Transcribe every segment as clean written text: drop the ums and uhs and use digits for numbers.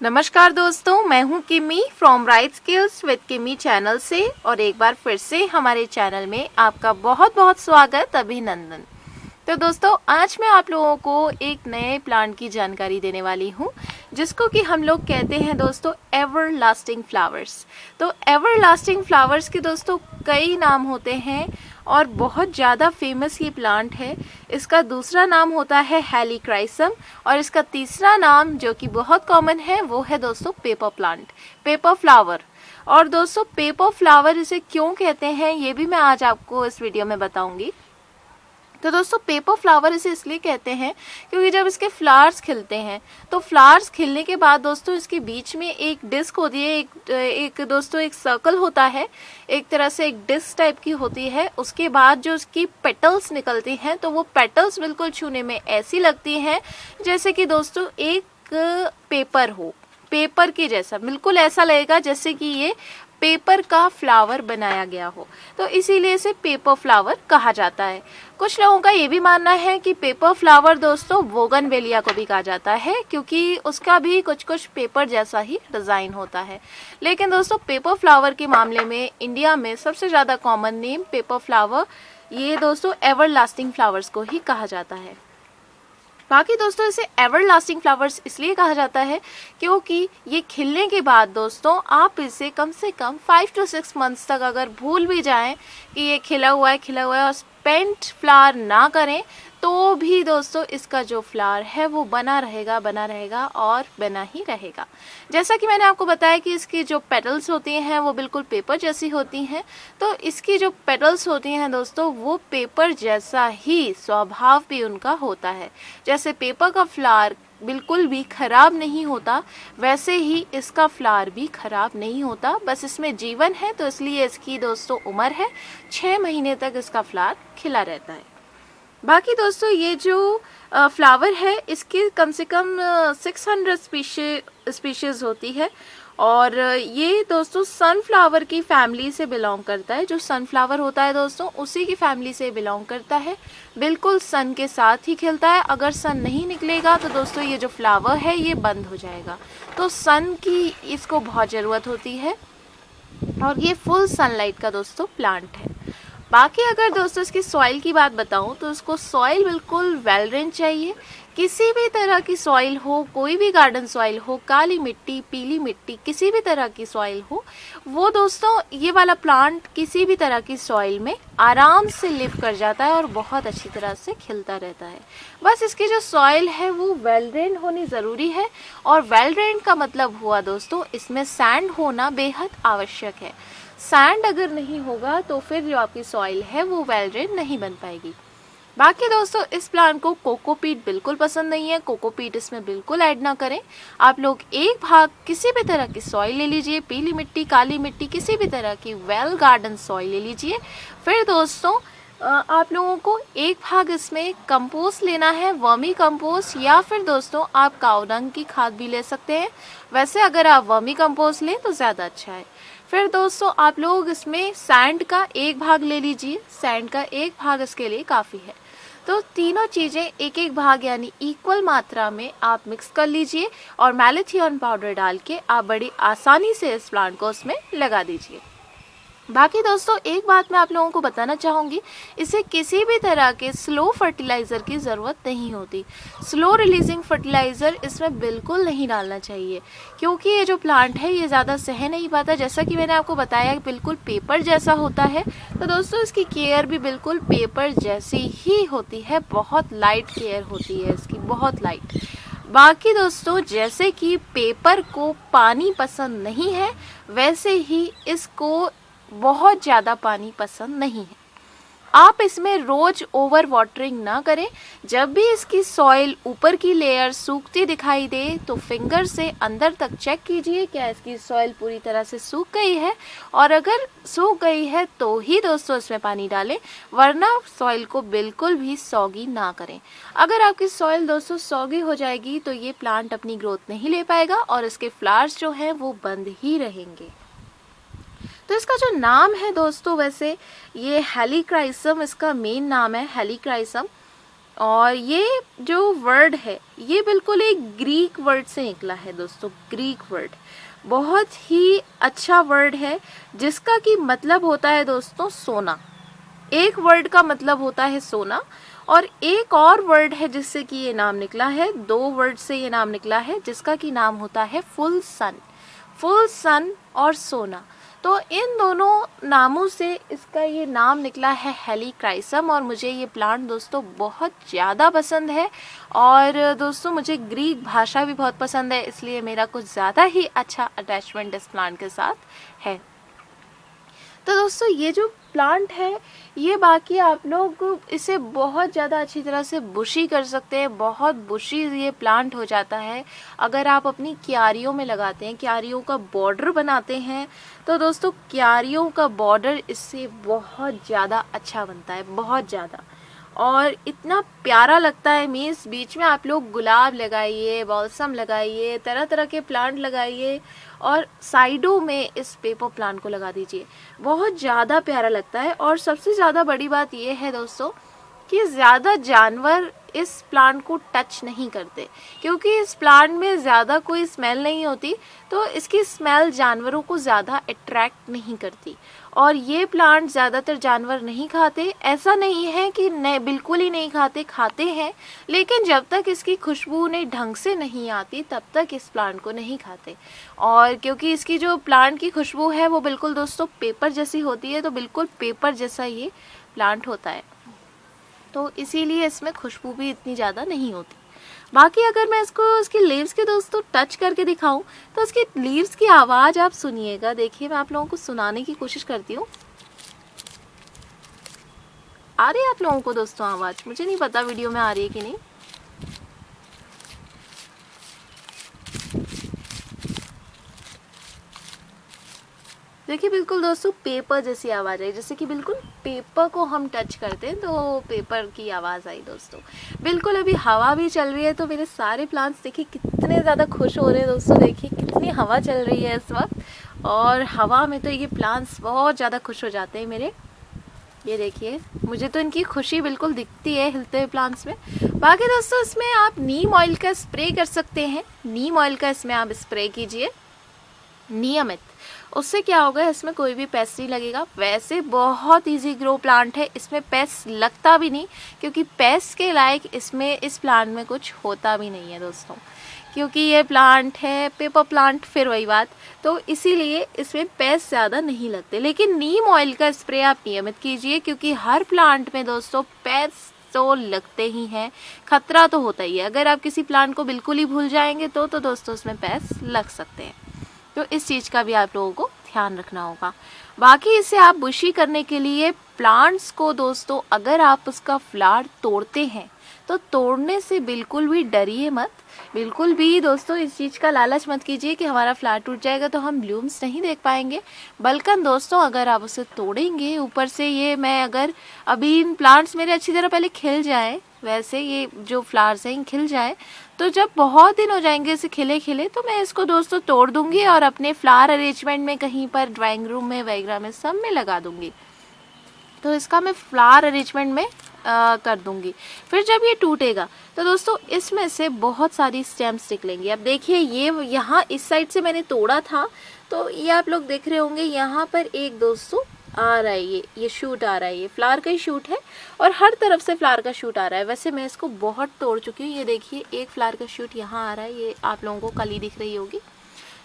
नमस्कार दोस्तों, मैं हूं किमी फ्रॉम राइट स्किल्स विद किमी चैनल से और एक बार फिर से हमारे चैनल में आपका बहुत बहुत स्वागत, अभिनंदन। तो दोस्तों, आज मैं आप लोगों को एक नए प्लांट की जानकारी देने वाली हूं जिसको कि हम लोग कहते हैं दोस्तों एवर लास्टिंग फ्लावर्स। तो एवर लास्टिंग फ्लावर्स के दोस्तों कई नाम होते हैं और बहुत ज़्यादा फेमस ये प्लांट है। इसका दूसरा नाम होता है हेलिक्राइसम और इसका तीसरा नाम जो कि बहुत कॉमन है वो है दोस्तों पेपर प्लांट, पेपर फ्लावर। और दोस्तों पेपर फ्लावर इसे क्यों कहते हैं ये भी मैं आज आपको इस वीडियो में बताऊंगी। तो दोस्तों पेपर फ्लावर इसे इसलिए कहते हैं क्योंकि जब इसके फ्लावर्स खिलते हैं तो फ्लावर्स खिलने के बाद दोस्तों इसके बीच में एक डिस्क होती है, एक दोस्तों एक सर्कल होता है, एक तरह से एक डिस्क टाइप की होती है। उसके बाद जो उसकी पेटल्स निकलती हैं तो वो पेटल्स बिल्कुल छूने में ऐसी लगती हैं जैसे कि दोस्तों एक पेपर हो, पेपर के जैसा बिल्कुल ऐसा लगेगा जैसे कि ये पेपर का फ्लावर बनाया गया हो। तो इसीलिए इसे पेपर फ्लावर कहा जाता है। कुछ लोगों का ये भी मानना है कि पेपर फ्लावर दोस्तों बोगनवेलिया को भी कहा जाता है क्योंकि उसका भी कुछ कुछ पेपर जैसा ही डिज़ाइन होता है। लेकिन दोस्तों पेपर फ्लावर के मामले में इंडिया में सबसे ज़्यादा कॉमन नेम पेपर फ्लावर, ये दोस्तों एवर लास्टिंग फ्लावर्स को ही कहा जाता है। बाकी दोस्तों इसे एवर लास्टिंग फ्लावर्स इसलिए कहा जाता है क्योंकि ये खिलने के बाद दोस्तों आप इसे कम से कम 5 to 6 मंथ्स तक अगर भूल भी जाएं कि ये खिला हुआ है और पेंट फ्लावर ना करें तो भी दोस्तों इसका जो फ्लावर है वो बना रहेगा और बना ही रहेगा। जैसा कि मैंने आपको बताया कि इसकी जो पेटल्स होती हैं वो बिल्कुल पेपर जैसी होती हैं, तो इसकी जो पेटल्स होती हैं दोस्तों वो पेपर जैसा ही स्वभाव भी उनका होता है। जैसे पेपर का फ्लावर बिल्कुल भी खराब नहीं होता वैसे ही इसका फ्लावर भी खराब नहीं होता, बस इसमें जीवन है तो इसलिए इसकी दोस्तों उम्र है 6 महीने तक इसका फ्लावर खिला रहता है। बाकी दोस्तों ये जो फ्लावर है इसकी कम से कम 600 स्पीशीज होती है और ये दोस्तों सनफ्लावर की फैमिली से बिलोंग करता है। जो सनफ्लावर होता है दोस्तों उसी की फैमिली से बिलोंग करता है, बिल्कुल सन के साथ ही खिलता है। अगर सन नहीं निकलेगा तो दोस्तों ये जो फ्लावर है ये बंद हो जाएगा, तो सन की इसको बहुत ज़रूरत होती है और ये फुल सनलाइट का दोस्तों प्लांट है। बाकी अगर दोस्तों इसकी सॉइल की बात बताऊं तो इसको सॉइल बिल्कुल वेल ड्रेन चाहिए। किसी भी तरह की सॉइल हो, कोई भी गार्डन सॉइल हो, काली मिट्टी, पीली मिट्टी, किसी भी तरह की सॉइल हो, वो दोस्तों ये वाला प्लांट किसी भी तरह की सॉइल में आराम से लिव कर जाता है और बहुत अच्छी तरह से खिलता रहता है। बस इसकी जो सॉइल है वो वेल ड्रेन होनी ज़रूरी है और वेल ड्रेन का मतलब हुआ दोस्तों इसमें सैंड होना बेहद आवश्यक है। सैंड अगर नहीं होगा तो फिर जो आपकी सॉइल है वो वेल ड्रेन नहीं बन पाएगी। बाकी दोस्तों इस प्लांट को कोकोपीट बिल्कुल पसंद नहीं है, कोकोपीट इसमें बिल्कुल ऐड ना करें। आप लोग एक भाग किसी भी तरह की सॉइल ले लीजिए, पीली मिट्टी, काली मिट्टी, किसी भी तरह की वेल गार्डन सॉइल ले लीजिए। फिर दोस्तों आप लोगों को एक भाग इसमें कंपोस्ट लेना है, वर्मी कंपोस्ट, या फिर दोस्तों आप काऊ डंग की खाद भी ले सकते हैं। वैसे अगर आप वर्मी कंपोस्ट लें तो ज़्यादा अच्छा है। फिर दोस्तों आप लोग इसमें सैंड का एक भाग ले लीजिए, सैंड का एक भाग इसके लिए काफ़ी है। तो तीनों चीज़ें एक एक भाग यानी इक्वल मात्रा में आप मिक्स कर लीजिए और मैलेथियन पाउडर डाल के आप बड़ी आसानी से इस प्लांट को उसमें लगा दीजिए। बाकी दोस्तों एक बात मैं आप लोगों को बताना चाहूँगी, इसे किसी भी तरह के स्लो फर्टिलाइज़र की ज़रूरत नहीं होती। स्लो रिलीजिंग फर्टिलाइज़र इसमें बिल्कुल नहीं डालना चाहिए क्योंकि ये जो प्लांट है ये ज़्यादा सह नहीं पाता। जैसा कि मैंने आपको बताया बिल्कुल पेपर जैसा होता है, तो दोस्तों इसकी केयर भी बिल्कुल पेपर जैसी ही होती है, बहुत लाइट केयर होती है इसकी, बहुत लाइट। बाकी दोस्तों जैसे कि पेपर को पानी पसंद नहीं है वैसे ही इसको बहुत ज़्यादा पानी पसंद नहीं है। आप इसमें रोज ओवर वाटरिंग ना करें। जब भी इसकी सॉइल ऊपर की लेयर सूखती दिखाई दे तो फिंगर से अंदर तक चेक कीजिए क्या इसकी सॉइल पूरी तरह से सूख गई है, और अगर सूख गई है तो ही दोस्तों इसमें पानी डालें, वरना सॉइल को बिल्कुल भी सॉगी ना करें। अगर आपकी सॉइल दोस्तों सॉगी हो जाएगी तो ये प्लांट अपनी ग्रोथ नहीं ले पाएगा और इसके फ्लावर्स जो हैं वो बंद ही रहेंगे। तो इसका जो नाम है दोस्तों, वैसे ये हेलिक्राइसम इसका मेन नाम है, हेलिक्राइसम। और ये जो वर्ड है ये बिल्कुल एक ग्रीक वर्ड से निकला है दोस्तों, ग्रीक वर्ड। बहुत ही अच्छा वर्ड है जिसका कि मतलब होता है दोस्तों सोना। एक वर्ड का मतलब होता है सोना, और एक और वर्ड है जिससे कि ये नाम निकला है, दो वर्ड से ये नाम निकला है जिसका कि नाम होता है फुल सन। फुल सन और सोना, तो इन दोनों नामों से इसका ये नाम निकला है हेलिक्राइसम। और मुझे ये प्लांट दोस्तों बहुत ज़्यादा पसंद है, और दोस्तों मुझे ग्रीक भाषा भी बहुत पसंद है, इसलिए मेरा कुछ ज़्यादा ही अच्छा अटैचमेंट इस प्लांट के साथ है। तो दोस्तों ये जो प्लांट है ये बाकी आप लोग इसे बहुत ज़्यादा अच्छी तरह से बुशी कर सकते हैं, बहुत बुशी ये प्लांट हो जाता है अगर आप अपनी क्यारियों में लगाते हैं, क्यारियों का बॉर्डर बनाते हैं। तो दोस्तों क्यारियों का बॉर्डर इससे बहुत ज़्यादा अच्छा बनता है, बहुत ज़्यादा, और इतना प्यारा लगता है। मीन्स बीच में आप लोग गुलाब लगाइए, बॉल्सम लगाइए, तरह तरह के प्लांट लगाइए, और साइडों में इस पेपर प्लांट को लगा दीजिए, बहुत ज़्यादा प्यारा लगता है। और सबसे ज़्यादा बड़ी बात यह है दोस्तों कि ज़्यादा जानवर इस प्लांट को टच नहीं करते, क्योंकि इस प्लांट में ज़्यादा कोई स्मेल नहीं होती, तो इसकी स्मेल जानवरों को ज़्यादा अट्रैक्ट नहीं करती। और ये प्लांट ज़्यादातर जानवर नहीं खाते, ऐसा नहीं है कि नहीं बिल्कुल ही नहीं खाते, खाते हैं, लेकिन जब तक इसकी खुशबू उन्हें ढंग से नहीं आती तब तक इस प्लांट को नहीं खाते। और क्योंकि इसकी जो प्लांट की खुशबू है वो बिल्कुल दोस्तों पेपर जैसी होती है, तो बिल्कुल पेपर जैसा ये प्लांट होता है, तो इसीलिए इसमें खुशबू भी इतनी ज़्यादा नहीं होती। बाकी अगर मैं इसको इसकी लीव्स के दोस्तों टच करके दिखाऊं तो इसकी लीव्स की आवाज़ आप सुनिएगा। देखिए मैं आप लोगों को सुनाने की कोशिश करती हूँ। आ रही है आप लोगों को दोस्तों आवाज़? मुझे नहीं पता वीडियो में आ रही है कि नहीं। देखिए बिल्कुल दोस्तों पेपर जैसी आवाज़ आई, जैसे कि बिल्कुल पेपर को हम टच करते हैं तो पेपर की आवाज़ आई दोस्तों। बिल्कुल अभी हवा भी चल रही है, तो मेरे सारे प्लांट्स देखिए कितने ज़्यादा खुश हो रहे हैं दोस्तों। देखिए कितनी हवा चल रही है इस वक्त, और हवा में तो ये प्लांट्स बहुत ज़्यादा खुश हो जाते हैं मेरे। ये देखिए मुझे तो इनकी खुशी बिल्कुल दिखती है हिलते हुए प्लांट्स में। बाकी दोस्तों इसमें आप नीम ऑयल का स्प्रे कर सकते हैं, नीम ऑयल का इसमें आप स्प्रे कीजिए नियमित। उससे क्या होगा, इसमें कोई भी पेस्ट नहीं लगेगा। वैसे बहुत इजी ग्रो प्लांट है, इसमें पेस्ट लगता भी नहीं, क्योंकि पेस्ट के लायक इसमें इस प्लांट में कुछ होता भी नहीं है दोस्तों, क्योंकि ये प्लांट है पेपर प्लांट, फिर वही बात, तो इसीलिए इसमें पेस्ट ज़्यादा नहीं लगते। लेकिन नीम ऑयल का स्प्रे आप नियमित कीजिए, क्योंकि हर प्लांट में दोस्तों पेस्ट तो लगते ही हैं, खतरा तो होता ही है। अगर आप किसी प्लांट को बिल्कुल ही भूल जाएंगे तो दोस्तों उसमें पेस्ट लग सकते हैं, तो इस चीज़ का भी आप लोगों को ध्यान रखना होगा। बाकी इसे आप बुशी करने के लिए प्लांट्स को दोस्तों अगर आप उसका फ्लावर तोड़ते हैं तो तोड़ने से बिल्कुल भी डरिए मत, बिल्कुल भी दोस्तों इस चीज़ का लालच मत कीजिए कि हमारा फ्लावर टूट जाएगा तो हम ब्लूम्स नहीं देख पाएंगे। बल्कि दोस्तों अगर आप उसे तोड़ेंगे, ऊपर से ये मैं अगर अभी इन प्लांट्स मेरे अच्छी तरह पहले खिल जाए, वैसे ये जो फ्लावर्स हैं खिल जाए, तो जब बहुत दिन हो जाएंगे इसे खिले खिले तो मैं इसको दोस्तों तोड़ दूंगी और अपने फ्लावर अरेंजमेंट में कहीं पर ड्राइंग रूम में वगैरह में सब में लगा दूंगी। तो इसका मैं फ्लावर अरेंजमेंट में कर दूंगी। फिर जब ये टूटेगा तो दोस्तों इसमें से बहुत सारी स्टेम्स निकलेंगी। अब देखिए ये यहाँ इस साइड से मैंने तोड़ा था, तो ये आप लोग देख रहे होंगे यहाँ पर एक दोस्तों आ रहा है, ये शूट आ रहा है, ये फ्लावर का ही शूट है और हर तरफ से फ्लावर का शूट आ रहा है। वैसे मैं इसको बहुत तोड़ चुकी हूँ। ये देखिए एक फ्लावर का शूट यहाँ आ रहा है, ये आप लोगों को कली दिख रही होगी,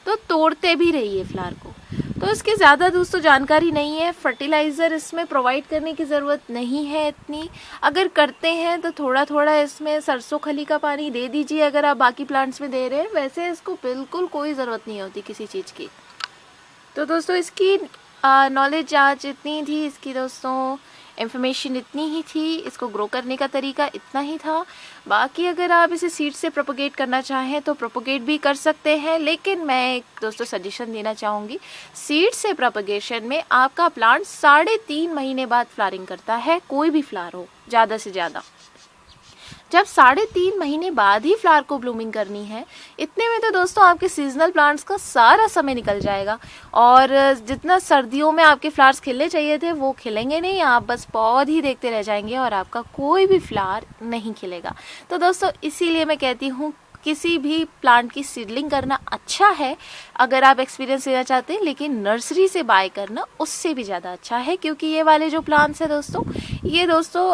तो तोड़ते भी रहिए फ्लावर को। तो इसकी ज़्यादा दोस्तों जानकारी नहीं है, फर्टिलाइज़र इसमें प्रोवाइड करने की ज़रूरत नहीं है इतनी। अगर करते हैं तो थोड़ा थोड़ा इसमें सरसों खली का पानी दे दीजिए अगर आप बाकी प्लांट्स में दे रहे हैं, वैसे इसको बिल्कुल कोई ज़रूरत नहीं होती किसी चीज़ की। तो दोस्तों इसकी नॉलेज आज इतनी थी, इसकी दोस्तों इन्फॉर्मेशन इतनी ही थी, इसको ग्रो करने का तरीका इतना ही था। बाकी अगर आप इसे सीड से प्रोपोगेट करना चाहें तो प्रोपोगेट भी कर सकते हैं, लेकिन मैं एक दोस्तों सजेशन देना चाहूँगी, सीड से प्रोपोगेशन में आपका प्लांट 3.5 महीने बाद फ्लावरिंग करता है, कोई भी फ्लावर हो ज़्यादा से ज़्यादा। जब 3.5 महीने बाद ही फ्लावर को ब्लूमिंग करनी है, इतने में तो दोस्तों आपके सीजनल प्लांट्स का सारा समय निकल जाएगा और जितना सर्दियों में आपके फ्लावर्स खिलने चाहिए थे वो खिलेंगे नहीं, आप बस पौध ही देखते रह जाएंगे और आपका कोई भी फ्लावर नहीं खिलेगा। तो दोस्तों इसीलिए मैं कहती हूँ किसी भी प्लांट की सीडलिंग करना अच्छा है अगर आप एक्सपीरियंस लेना चाहते हैं, लेकिन नर्सरी से बाय करना उससे भी ज़्यादा अच्छा है, क्योंकि ये वाले जो प्लांट्स हैं दोस्तों, ये दोस्तों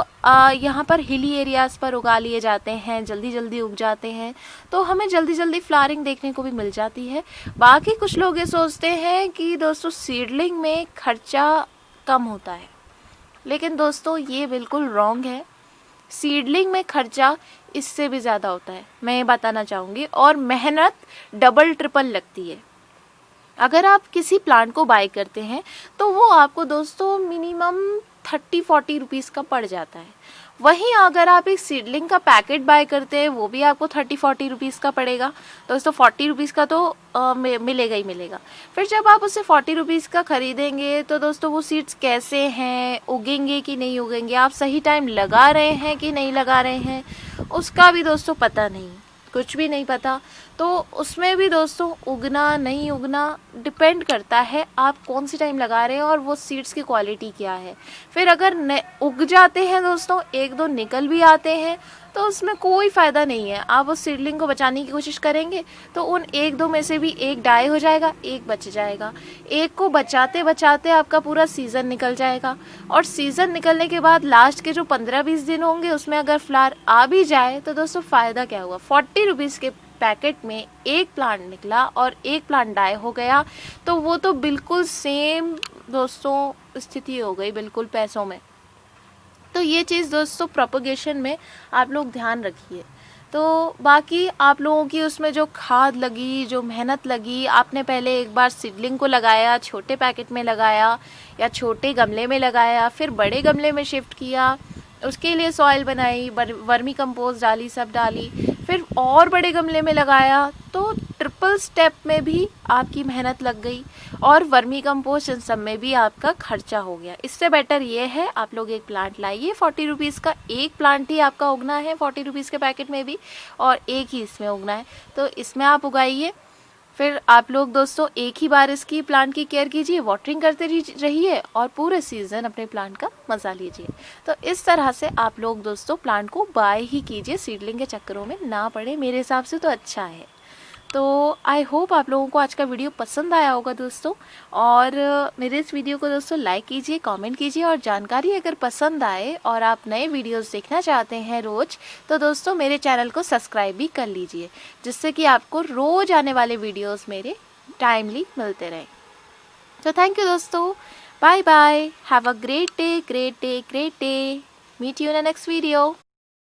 यहाँ पर हिली एरियाज़ पर उगा लिए जाते हैं, जल्दी जल्दी उग जाते हैं, तो हमें जल्दी जल्दी फ्लावरिंग देखने को भी मिल जाती है। बाकी कुछ लोग ये सोचते हैं कि दोस्तों सीडलिंग में खर्चा कम होता है, लेकिन दोस्तों ये बिल्कुल रॉन्ग है। सीडलिंग में खर्चा इससे भी ज़्यादा होता है, मैं ये बताना चाहूँगी, और मेहनत डबल ट्रिपल लगती है। अगर आप किसी प्लांट को बाय करते हैं तो वो आपको दोस्तों मिनिमम 30-40 रुपीज़ का पड़ जाता है। वहीं अगर आप एक सीडलिंग का पैकेट बाय करते हैं वो भी आपको 30-40 रुपीज़ का पड़ेगा। दोस्तों 40 रुपीज़ का तो मिलेगा ही मिलेगा। फिर जब आप उसे 40 रुपीज़ का ख़रीदेंगे तो दोस्तों वो सीड्स कैसे हैं, उगेंगे कि नहीं उगेंगे, आप सही टाइम लगा रहे हैं कि नहीं लगा रहे हैं, उसका भी दोस्तों पता नहीं, कुछ भी नहीं पता। तो उसमें भी दोस्तों उगना नहीं उगना डिपेंड करता है आप कौन सी टाइम लगा रहे हैं और वो सीड्स की क्वालिटी क्या है। फिर अगर उग जाते हैं दोस्तों, 1-2 निकल भी आते हैं, तो उसमें कोई फ़ायदा नहीं है। आप उस सीडलिंग को बचाने की कोशिश करेंगे तो उन 1-2 में से भी एक डाई हो जाएगा, एक बच जाएगा। एक को बचाते बचाते आपका पूरा सीज़न निकल जाएगा, और सीज़न निकलने के बाद लास्ट के जो 15-20 दिन होंगे उसमें अगर फ्लावर आ भी जाए तो दोस्तों फ़ायदा क्या हुआ। 40 रुपीज़ के पैकेट में एक प्लांट निकला और एक प्लांट डाई हो गया, तो वो तो बिल्कुल सेम दोस्तों स्थिति हो गई बिल्कुल पैसों में। तो ये चीज़ दोस्तों प्रोपगेशन में आप लोग ध्यान रखिए। तो बाकी आप लोगों की उसमें जो खाद लगी, जो मेहनत लगी, आपने पहले एक बार सीडलिंग को लगाया, छोटे पैकेट में लगाया या छोटे गमले में लगाया, फिर बड़े गमले में शिफ्ट किया, उसके लिए सॉइल बनाई, वर्मी कंपोस्ट डाली, सब डाली, फिर और बड़े गमले में लगाया, तो ट्रिपल स्टेप में भी आपकी मेहनत लग गई और वर्मी कंपोस्ट इन सब में भी आपका खर्चा हो गया। इससे बेटर ये है आप लोग एक प्लांट लाइए, 40 रुपीज़ का एक प्लांट ही आपका उगना है 40 रुपीज़ के पैकेट में भी, और एक ही इसमें उगना है, तो इसमें आप उगाइए। फिर आप लोग दोस्तों एक ही बार इसकी प्लांट की केयर कीजिए, वाटरिंग करते रहिए और पूरे सीज़न अपने प्लांट का मज़ा लीजिए। तो इस तरह से आप लोग दोस्तों प्लांट को बाय ही कीजिए, सीडलिंग के चक्करों में ना पड़े, मेरे हिसाब से तो अच्छा है। तो आई होप आप लोगों को आज का वीडियो पसंद आया होगा दोस्तों, और मेरे इस वीडियो को दोस्तों लाइक कीजिए, कमेंट कीजिए, और जानकारी अगर पसंद आए और आप नए वीडियोस देखना चाहते हैं रोज़, तो दोस्तों मेरे चैनल को सब्सक्राइब भी कर लीजिए, जिससे कि आपको रोज़ आने वाले वीडियोस मेरे टाइमली मिलते रहें। तो थैंक यू दोस्तों, bye bye, have a great day, great day, great day, meet you in the next video.